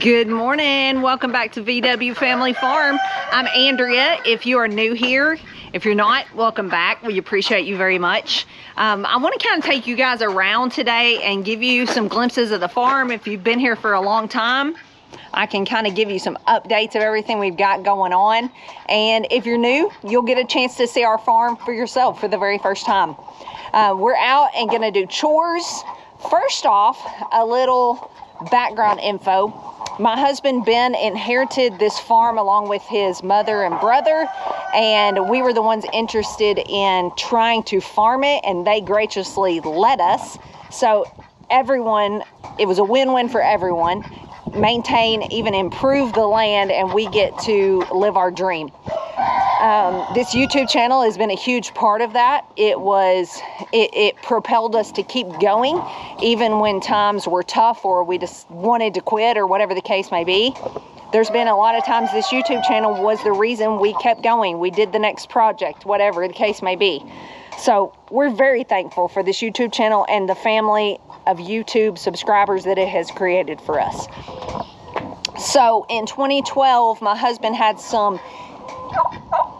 Good morning. Welcome back to VW Family Farm. I'm Andrea. If you are new here, if you're not, welcome back. We appreciate you very much. I want to kind of take you guys around today and give you some glimpses of the farm. If you've been here for a long time, I can kind of give you some updates of everything we've got going on. And if you're new, you'll get a chance to see our farm for yourself for the very first time. We're out and gonna do chores. First off, a little background info. My husband Ben inherited this farm along with his mother and brother, and we were the ones interested in trying to farm it, and they graciously let us. So everyone, it was a win-win for everyone. Maintain, even improve the land, and we get to live our dream. This YouTube channel has been a huge part of that. It propelled us to keep going, even when times were tough or we just wanted to quit or whatever the case may be. There's been a lot of times this YouTube channel was the reason we kept going. We did the next project, whatever the case may be. So we're very thankful for this YouTube channel and the family of YouTube subscribers that it has created for us. So in 2012, my husband had some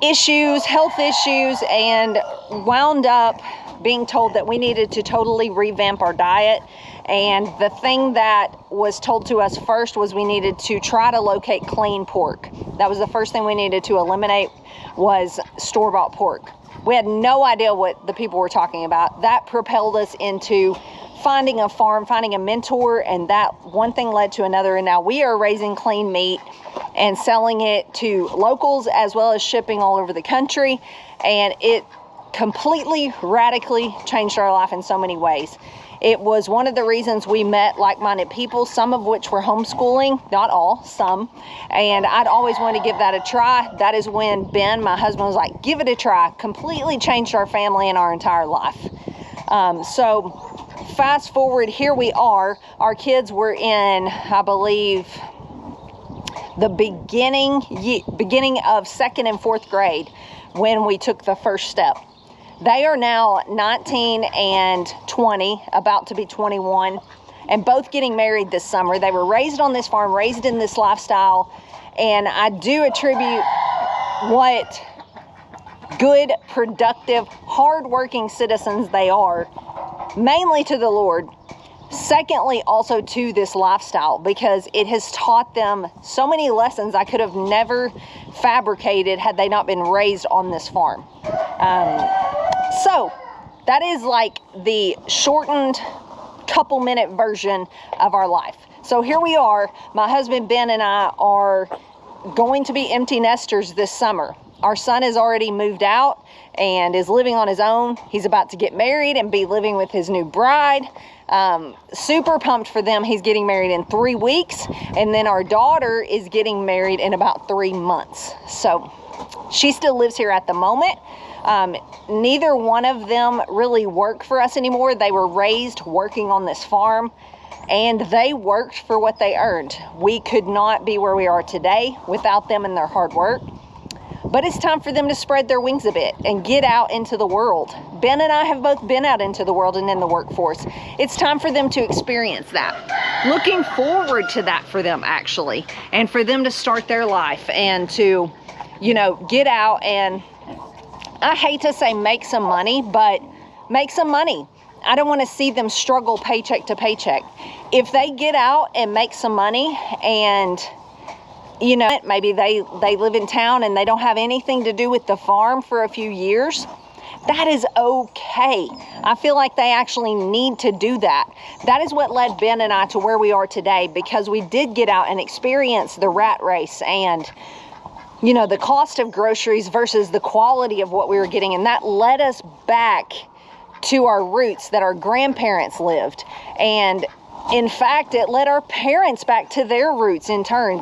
issues, health issues, and wound up being told that we needed to totally revamp our diet. And the thing that was told to us first was we needed to try to locate clean pork. That was the first thing we needed to eliminate, was store-bought pork. We had no idea what the people were talking about. That propelled us into finding a farm, finding a mentor, and that one thing led to another. And now we are raising clean meat and selling it to locals as well as shipping all over the country. And it completely, radically changed our life in so many ways. It was one of the reasons we met like-minded people, some of which were homeschooling, not all, some. And I'd always wanted to give that a try. That is when Ben, my husband, was like, give it a try. Completely changed our family and our entire life. So fast forward, here we are. Our kids were in, I believe, the beginning of second and fourth grade when we took the first step. They are now 19 and 20, about to be 21, and both getting married this summer. They were raised on this farm, raised in this lifestyle, and I do attribute what good, productive, hardworking citizens they are, mainly to the Lord. Secondly, also to this lifestyle, because it has taught them so many lessons I could have never fabricated had they not been raised on this farm. So that is like the shortened couple-minute version of our life. So here we are. My husband Ben and I are going to be empty nesters this summer. Our son has already moved out and is living on his own. He's about to get married and be living with his new bride. Super pumped for them. He's getting married in 3 weeks, and then our daughter is getting married in about 3 months. So she still lives here at the moment. Neither one of them really work for us anymore. They were raised working on this farm, and they worked for what they earned. We could not be where we are today without them and their hard work. But it's time for them to spread their wings a bit and get out into the world. Ben and I have both been out into the world and in the workforce. It's time for them to experience that. Looking forward to that for them, actually, and for them to start their life and to, you know, get out and, I hate to say make some money, but make some money. I don't want to see them struggle paycheck to paycheck. If they get out and make some money, and you know, maybe they live in town and they don't have anything to do with the farm for a few years, that is okay. I feel like they actually need to do that. That is what led Ben and I to where we are today, because we did get out and experience the rat race and, you know, the cost of groceries versus the quality of what we were getting. And that led us back to our roots that our grandparents lived. And in fact, it led our parents back to their roots in turn.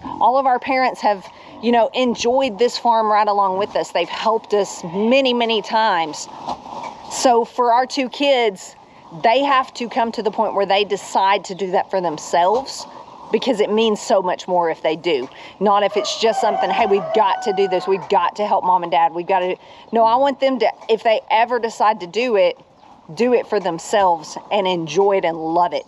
All of our parents have, you know, enjoyed this farm right along with us. They've helped us many, many times. So for our two kids, they have to come to the point where they decide to do that for themselves, because it means so much more if they do. Not if it's just something, hey, we've got to do this. We've got to help mom and dad. We've got to. No, I want them to, if they ever decide to do it for themselves and enjoy it and love it.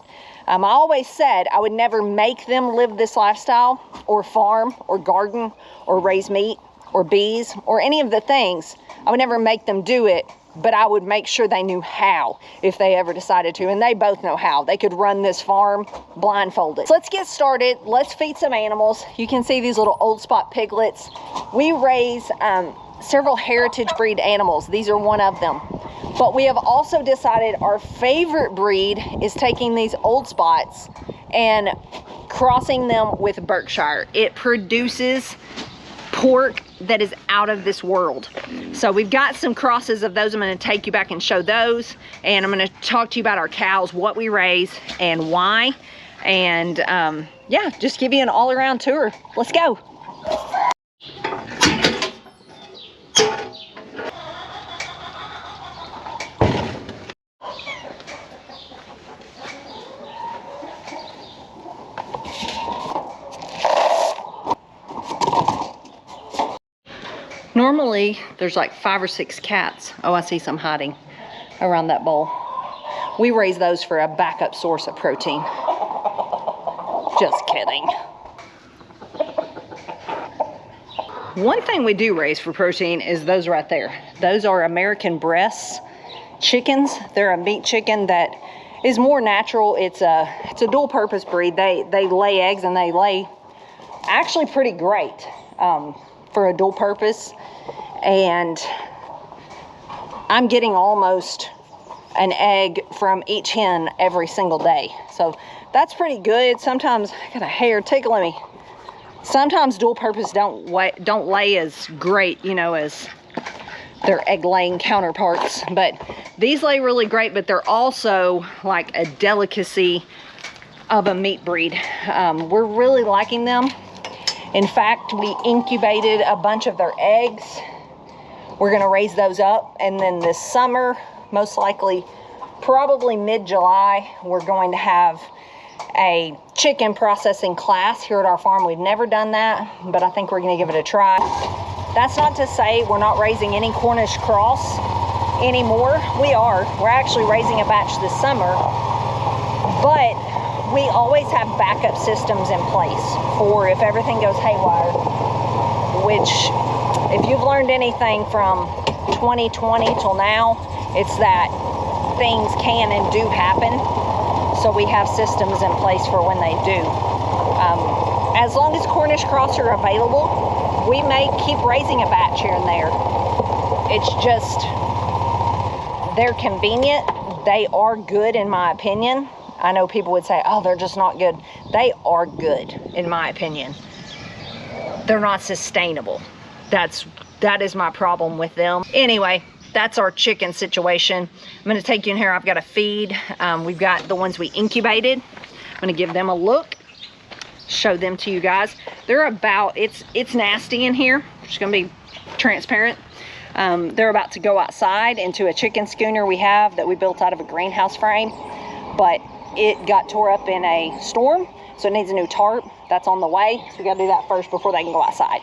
I always said I would never make them live this lifestyle or farm or garden or raise meat or bees or any of the things. I would never make them do it, but I would make sure they knew how if they ever decided to, and they both know how. They could run this farm blindfolded. So let's get started. Let's feed some animals. You can see these little old spot piglets. We raise several heritage breed animals. These are one of them. But we have also decided our favorite breed is taking these old spots and crossing them with Berkshire. It produces pork that is out of this world. So we've got some crosses of those. I'm going to take you back and show those, and I'm going to talk to you about our cows, what we raise and why, and yeah, just give you an all-around tour. Let's go. Normally, there's like 5 or 6 cats. Oh, I see some hiding around that bowl. We raise those for a backup source of protein. Just kidding. One thing we do raise for protein is those right there. Those are American breast chickens. They're a meat chicken that is more natural. It's a dual purpose breed. They lay eggs, and they lay actually pretty great for a dual purpose. And I'm getting almost an egg from each hen every single day. So that's pretty good. Sometimes, I got a hair tickling me. Sometimes dual purpose don't lay as great, you know, as their egg laying counterparts. But these lay really great, but they're also like a delicacy of a meat breed. We're really liking them. In fact, we incubated a bunch of their eggs. We're gonna raise those up, and then this summer, most likely, probably mid-July, we're going to have a chicken processing class here at our farm. We've never done that, but I think we're gonna give it a try. That's not to say we're not raising any Cornish cross anymore. We are. We're actually raising a batch this summer, but we always have backup systems in place for if everything goes haywire, which, if you've learned anything from 2020 till now, it's that things can and do happen. So we have systems in place for when they do. As long as Cornish cross are available, we may keep raising a batch here and there. It's just, they're convenient. They are good in my opinion. I know people would say, oh, they're just not good. They are good, in my opinion. They're not sustainable. That is my problem with them. Anyway, that's our chicken situation. I'm gonna take you in here. I've got a feed. We've got the ones we incubated. I'm gonna give them a look, show them to you guys. They're about, it's nasty in here. Just gonna be transparent. They're about to go outside into a chicken schooner we have that we built out of a greenhouse frame, but it got tore up in a storm, so it needs a new tarp. That's on the way, so we gotta do that first before they can go outside.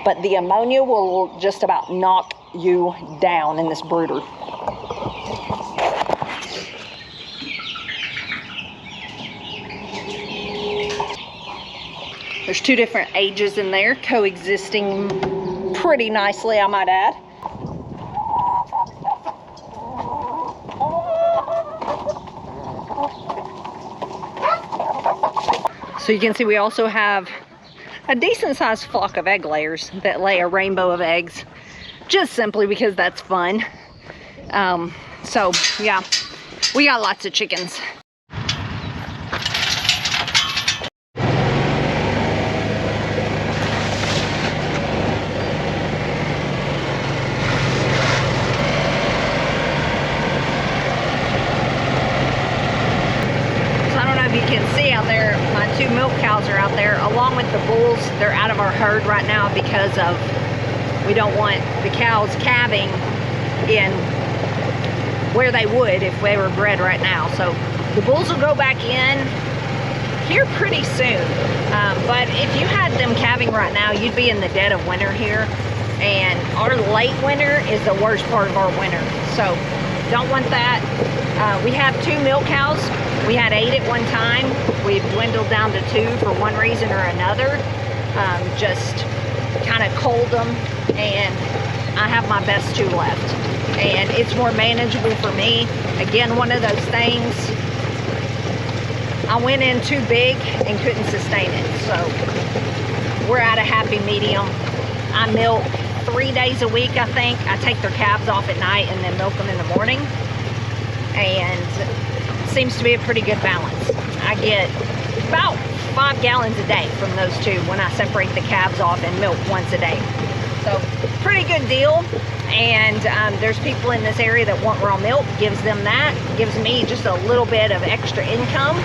But the ammonia will just about knock you down in this brooder. There's 2 different ages in there, coexisting pretty nicely, I might add. So you can see we also have a decent sized flock of egg layers that lay a rainbow of eggs, just simply because that's fun. So yeah, we got lots of chickens. You can see out there, my 2 milk cows are out there along with the bulls. They're out of our herd right now because of, we don't want the cows calving in where they would if they were bred right now. So the bulls will go back in here pretty soon. But if you had them calving right now, you'd be in the dead of winter here. And our late winter is the worst part of our winter. So don't want that. We have 2 milk cows. We had 8 at one time. We've dwindled down to 2 for one reason or another. Just kind of culled them, and I have my best 2 left. And it's more manageable for me. Again, one of those things, I went in too big and couldn't sustain it. So we're at a happy medium. I milk 3 days a week, I think. I take their calves off at night and then milk them in the morning. And it seems to be a pretty good balance. I get about 5 gallons a day from those 2 when I separate the calves off and milk once a day. So pretty good deal. And there's people in this area that want raw milk. Gives them that. Gives me just a little bit of extra income.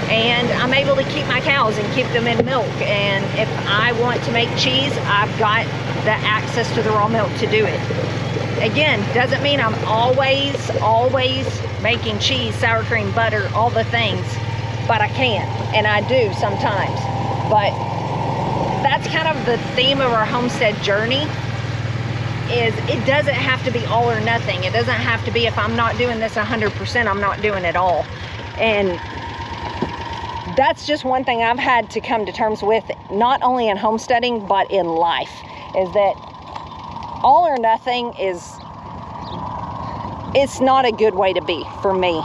And I'm able to keep my cows and keep them in milk. And if I want to make cheese, I've got the access to the raw milk to do it. Again, doesn't mean I'm always making cheese, sour cream, butter, all the things, but I can, and I do sometimes. But that's kind of the theme of our homestead journey, is it doesn't have to be all or nothing. It doesn't have to be, if I'm not doing this 100%, I'm not doing it all. And that's just one thing I've had to come to terms with, not only in homesteading, but in life, is that all or nothing it's not a good way to be for me.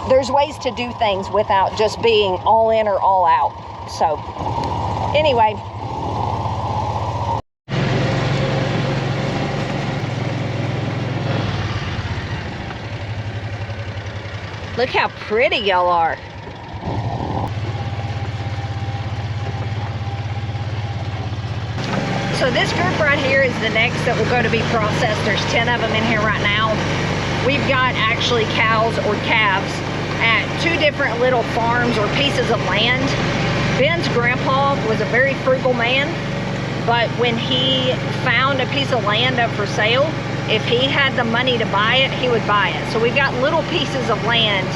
There's ways to do things without just being all in or all out. So anyway, look how pretty y'all are. So this group right here is the next that will go to be processed. There's 10 of them in here right now. We've got actually cows or calves at 2 different little farms or pieces of land. Ben's grandpa was a very frugal man, but when he found a piece of land up for sale, if he had the money to buy it, he would buy it. So we've got little pieces of land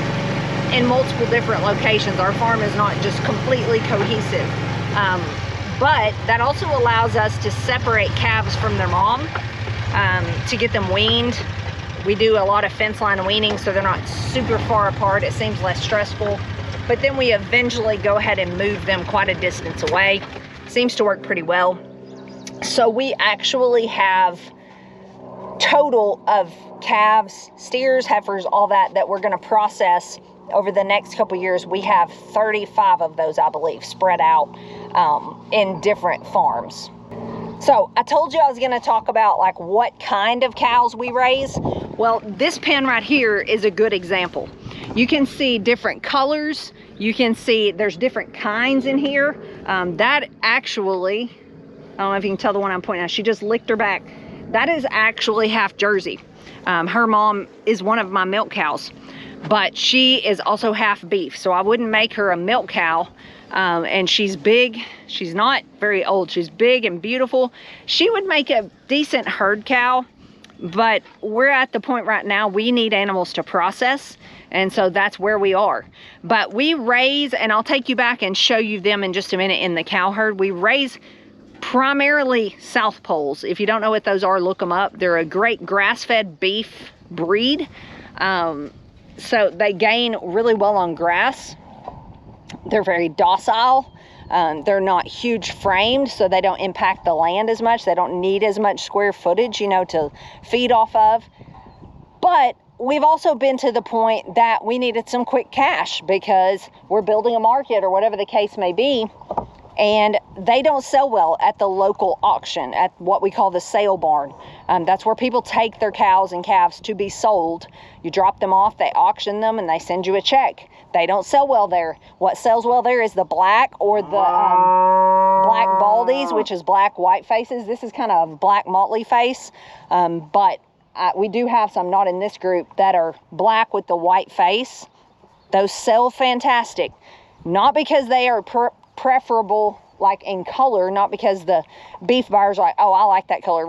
in multiple different locations. Our farm is not just completely cohesive. But that also allows us to separate calves from their mom, to get them weaned. We do a lot of fence line weaning, so they're not super far apart. It seems less stressful. But then we eventually go ahead and move them quite a distance away. Seems to work pretty well. So we actually have total of calves, steers, heifers, all that we're going to process over the next couple years. We have 35 of those, I believe, spread out in different farms. So I told you I was going to talk about like what kind of cows we raise. Well, this pen right here is a good example. You can see different colors. You can see there's different kinds in here. That actually, I don't know if you can tell the one I'm pointing at, she just licked her back. That is actually half Jersey. Her mom is one of my milk cows, but she is also half beef. So I wouldn't make her a milk cow. And she's big. She's not very old. She's big and beautiful. She would make a decent herd cow, but we're at the point right now we need animals to process. And so that's where we are. But we raise, and I'll take you back and show you them in just a minute in the cow herd. We raise primarily South Poles. If you don't know what those are, look them up. They're a great grass-fed beef breed. So they gain really well on grass. They're very docile. They're not huge framed, so they don't impact the land as much. They don't need as much square footage, you know, to feed off of. But we've also been to the point that we needed some quick cash because we're building a market or whatever the case may be. And they don't sell well at the local auction, at what we call the sale barn. That's where people take their cows and calves to be sold. You drop them off, they auction them, and they send you a check. They don't sell well there. What sells well there is the black or the black baldies, which is black white faces. This is kind of black motley face, but we do have some, not in this group, that are black with the white face. Those sell fantastic, not because they are preferable like in color, not because the beef buyers are like, oh, I like that color,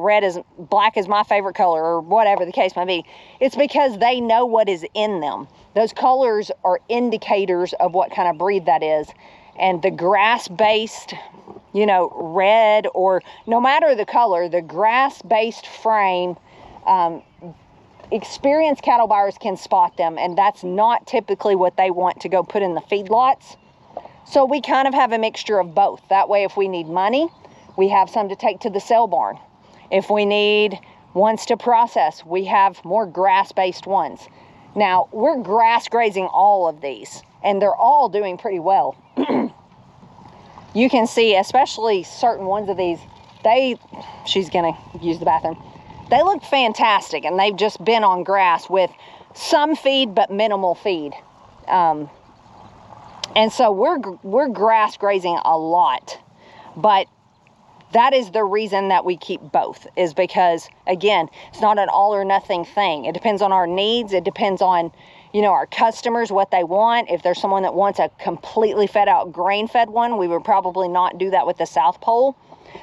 black is my favorite color, or whatever the case may be. It's because they know what is in them. Those colors are indicators of what kind of breed that is. And the grass-based, you know, red, or no matter the color, the grass-based frame, experienced cattle buyers can spot them, and that's not typically what they want to go put in the feedlots. So we kind of have a mixture of both. That way, if we need money, we have some to take to the sale barn. If we need ones to process, we have more grass-based ones. Now, we're grass grazing all of these, and they're all doing pretty well. You can see, especially certain ones of these, she's gonna use the bathroom. They look fantastic, and they've just been on grass with some feed, but minimal feed. And so we're grass grazing a lot, but that is the reason that we keep both, is because, again, it's not an all or nothing thing. It depends on our needs. It depends on, you know, our customers, what they want. If there's someone that wants a completely fed out grain fed one, we would probably not do that with the South Pole.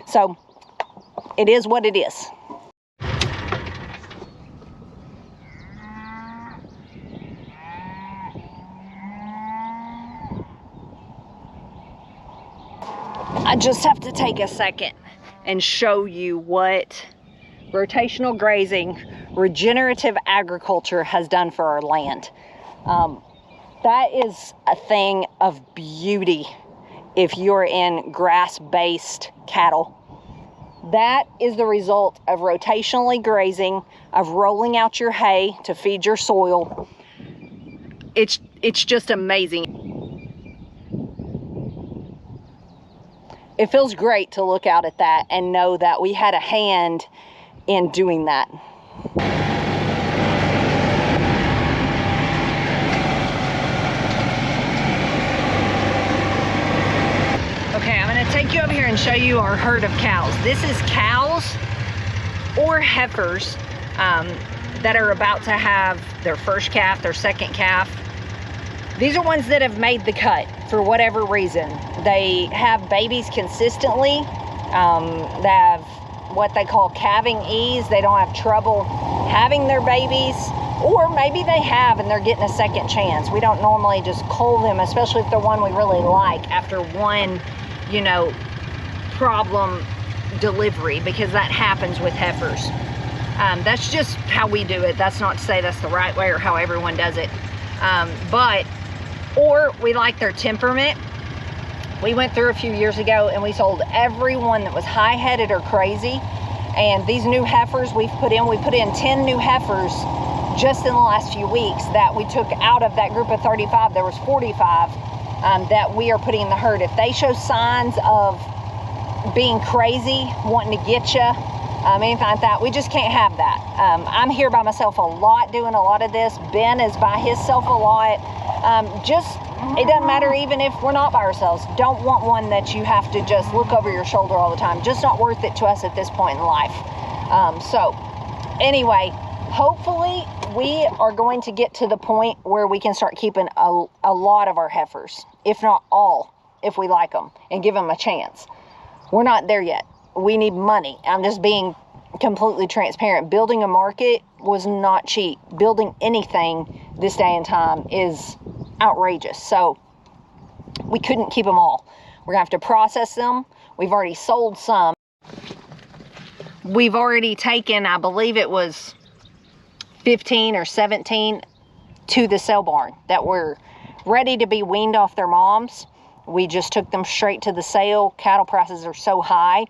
So it is what it is. I just have to take a second and show you what rotational grazing, regenerative agriculture has done for our land. That is a thing of beauty if you're in grass-based cattle. That is the result of rotationally grazing, of rolling out your hay to feed your soil. It's just amazing. It feels great to look out at that and know that we had a hand in doing that. Okay, I'm gonna take you over here and show you our herd of cows. This is cows or heifers that are about to have their first calf, their second calf. These are ones that have made the cut for whatever reason. They have babies consistently. They have what they call calving ease. They don't have trouble having their babies, or maybe they have and they're getting a second chance. We don't normally just cull them, especially if they're one we really like, after one, you know, problem delivery, because that happens with heifers. That's just how we do it. That's not to say that's the right way or how everyone does it. Or we like their temperament. We went through a few years ago and we sold everyone that was high-headed or crazy. And these new heifers we put in 10 new heifers just in the last few weeks that we took out of that group of 35. There was 45 that we are putting in the herd. If they show signs of being crazy, wanting to get you, anything like that, we just can't have that. I'm here by myself a lot doing a lot of this. Ben is by himself a lot. It doesn't matter even if we're not by ourselves. Don't want one that you have to just look over your shoulder all the time. Just not worth it to us at this point in life. So anyway, hopefully we are going to get to the point where we can start keeping a lot of our heifers, if not all, if we like them, and give them a chance. We're not there yet. We need money. I'm just being completely transparent. Building a market was not cheap. Building anything this day and time is outrageous. So we couldn't keep them all. We're gonna have to process them. We've already sold some. We've already taken, I believe it was 15 or 17 to the sale barn that were ready to be weaned off their moms. We just took them straight to the sale. Cattle prices are so high.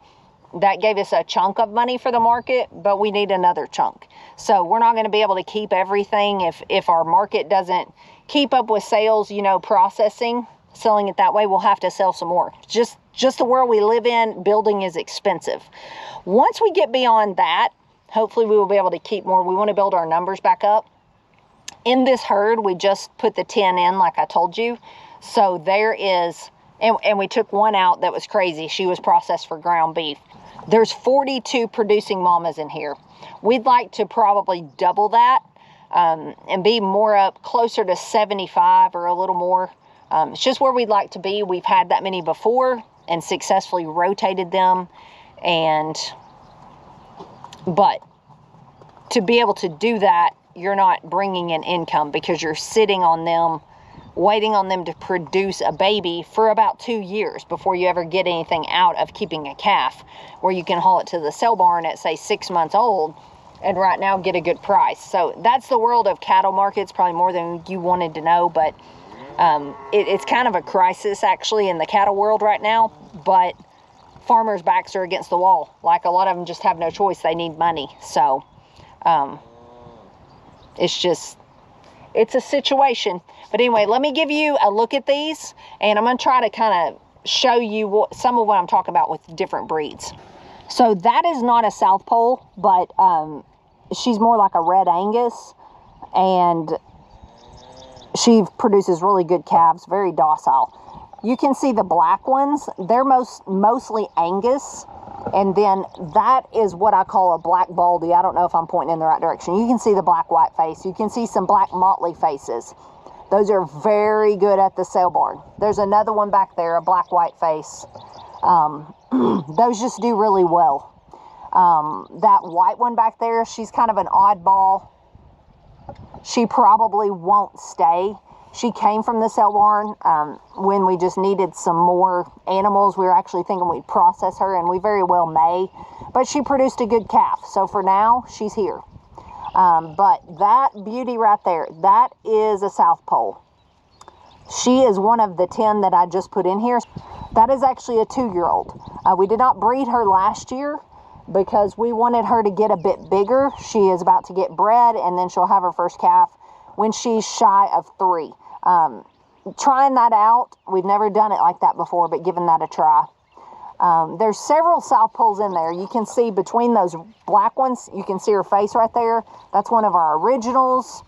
That gave us a chunk of money for the market, but we need another chunk. So we're not going to be able to keep everything if our market doesn't keep up with sales, you know, processing, selling it that way. We'll have to sell some more. Just the world we live in, building is expensive. Once we get beyond that, hopefully we will be able to keep more. We want to build our numbers back up. In this herd, we just put the 10 in, like I told you. So there is, and we took one out that was crazy. She was processed for ground beef. There's 42 producing mamas in here. We'd like to probably double that and be more up closer to 75 or a little more. It's just where we'd like to be. We've had that many before and successfully rotated them. But to be able to do that, you're not bringing in income because you're sitting on them, waiting on them to produce a baby for about 2 years before you ever get anything out of keeping a calf, where you can haul it to the sale barn at, say, 6 months old and right now get a good price. So that's the world of cattle markets, probably more than you wanted to know, but it's kind of a crisis actually in the cattle world right now, but farmers' backs are against the wall. Like, a lot of them just have no choice. They need money. So it's a situation. But anyway, let me give you a look at these, and I'm going to try to kind of show you some of what I'm talking about with different breeds. So that is not a South Pole, but she's more like a Red Angus, and she produces really good calves, very docile. You can see the black ones, they're mostly Angus, and then that is what I call a black baldy. I don't know if I'm pointing in the right direction. You can see the black white face. You can see some black motley faces. Those are very good at the sale barn. There's another one back there, a black white face. Those just do really well. That white one back there, she's kind of an oddball. She probably won't stay. She came from the sale barn when we just needed some more animals. We were actually thinking we'd process her, and we very well may. But she produced a good calf. So for now, she's here. But that beauty right there, that is a South Pole. She is one of the 10 that I just put in here. That is actually a 2-year-old. We did not breed her last year because we wanted her to get a bit bigger. She is about to get bred, and then she'll have her first calf when she's shy of 3. Trying that out, we've never done it like that before, but giving that a try. There's several South Poles in there. You can see between those black ones, you can see her face right there. That's one of our originals.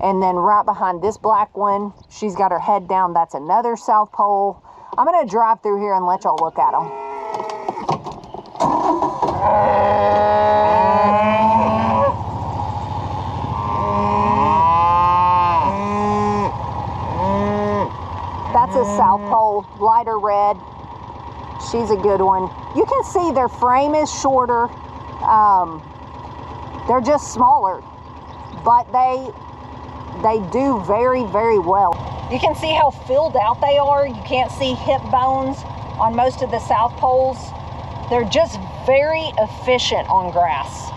And then right behind this black one, she's got her head down. That's another South Pole. I'm going to drive through here and let y'all look at them. That's a South Pole, lighter red. She's a good one. You can see their frame is shorter. They're just smaller, but they do very, very well. You can see how filled out they are. You can't see hip bones on most of the South Poles. They're just very efficient on grass.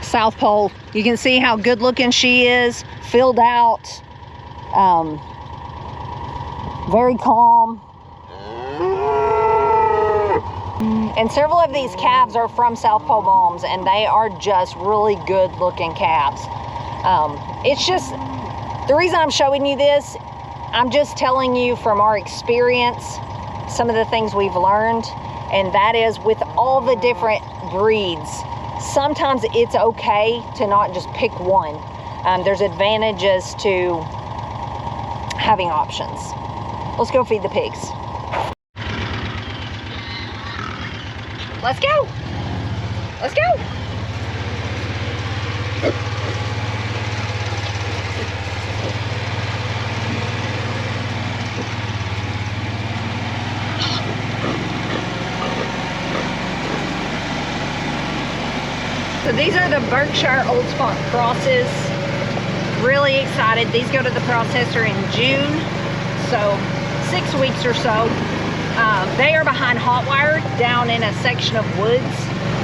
South Pole, you can see how good looking she is, filled out, very calm. And several of these calves are from South Pole moms, and they are just really good looking calves. It's just, the reason I'm showing you this, I'm just telling you from our experience some of the things we've learned, and that is with all the different breeds, sometimes it's okay to not just pick one. There's advantages to having options. Let's go feed the pigs. Let's go. Let's go. So these are the Berkshire Old Spot crosses. Really excited. These go to the processor in June, so 6 weeks or so. They are behind hot wire down in a section of woods.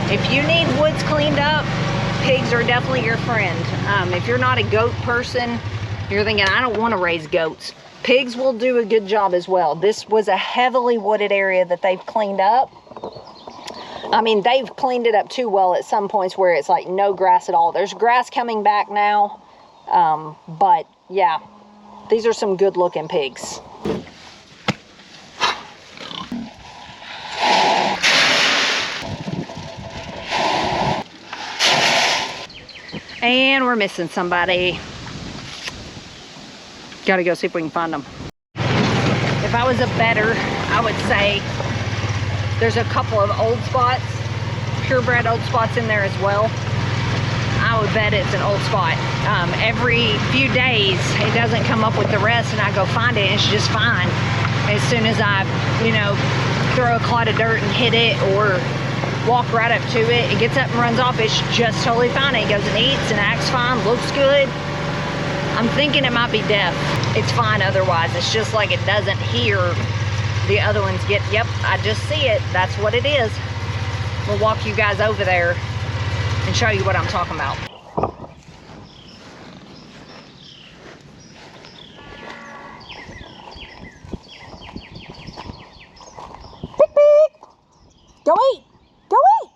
If you need woods cleaned up, pigs are definitely your friend. If you're not a goat person, you're thinking, I don't want to raise goats. Pigs will do a good job as well. This was a heavily wooded area that they've cleaned up. I mean, they've cleaned it up too well at some points where it's like no grass at all. There's grass coming back now. But yeah, these are some good looking pigs. And we're missing somebody. Gotta go see if we can find them. If I was a bettor, I would say there's a couple of old spots, purebred old spots in there as well. I would bet it's an old spot. Every few days, it doesn't come up with the rest, and I go find it, and it's just fine. As soon as I, throw a clod of dirt and hit it, or walk right up to it, it gets up and runs off. It's just totally fine. It goes and eats and acts fine, looks good. I'm thinking it might be deaf. It's fine otherwise. It's just like it doesn't hear the other ones get, yep, I just see it. That's what it is. We'll walk you guys over there and show you what I'm talking about. Pick, pick. Go eat. Go eat.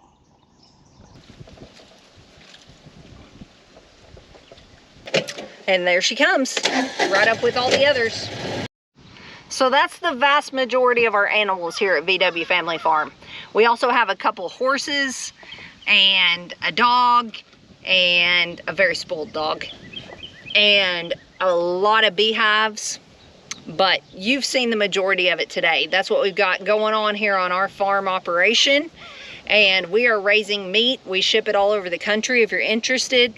And there she comes, right up with all the others. So that's the vast majority of our animals here at VW Family Farm. We also have a couple horses and a dog and a very spoiled dog and a lot of beehives, but you've seen the majority of it today. That's what we've got going on here on our farm operation, and we are raising meat. We ship it all over the country. If you're interested,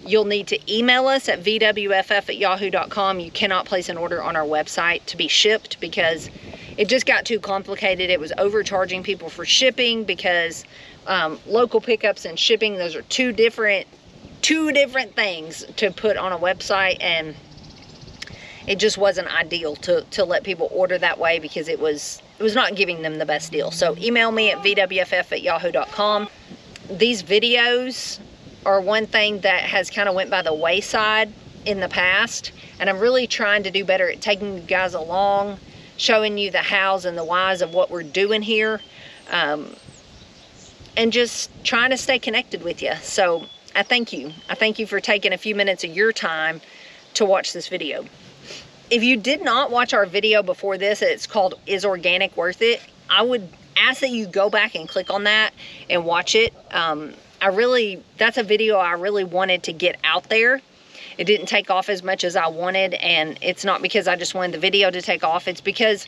you'll need to email us at vwff@yahoo.com. You cannot place an order on our website to be shipped because it just got too complicated. It was overcharging people for shipping because local pickups and shipping, those are two different things to put on a website, and it just wasn't ideal to let people order that way because it was not giving them the best deal. So email me at vwff@yahoo.com. These videos are one thing that has kind of went by the wayside in the past, and I'm really trying to do better at taking you guys along, showing you the hows and the whys of what we're doing here, and just trying to stay connected with you. So I thank you. I thank you for taking a few minutes of your time to watch this video. If you did not watch our video before this, it's called Is Organic Worth It? I would ask that you go back and click on that and watch it. That's a video I really wanted to get out there. It didn't take off as much as I wanted, and it's not because I just wanted the video to take off. It's because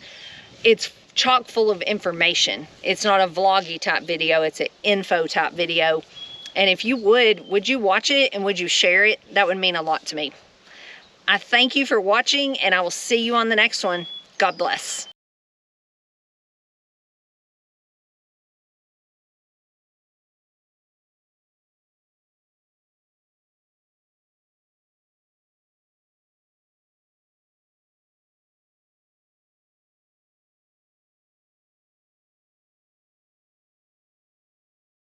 it's chock full of information. It's not a vloggy type video. It's an info type video. And if you would you watch it and would you share it? That would mean a lot to me. I thank you for watching, and I will see you on the next one. God bless.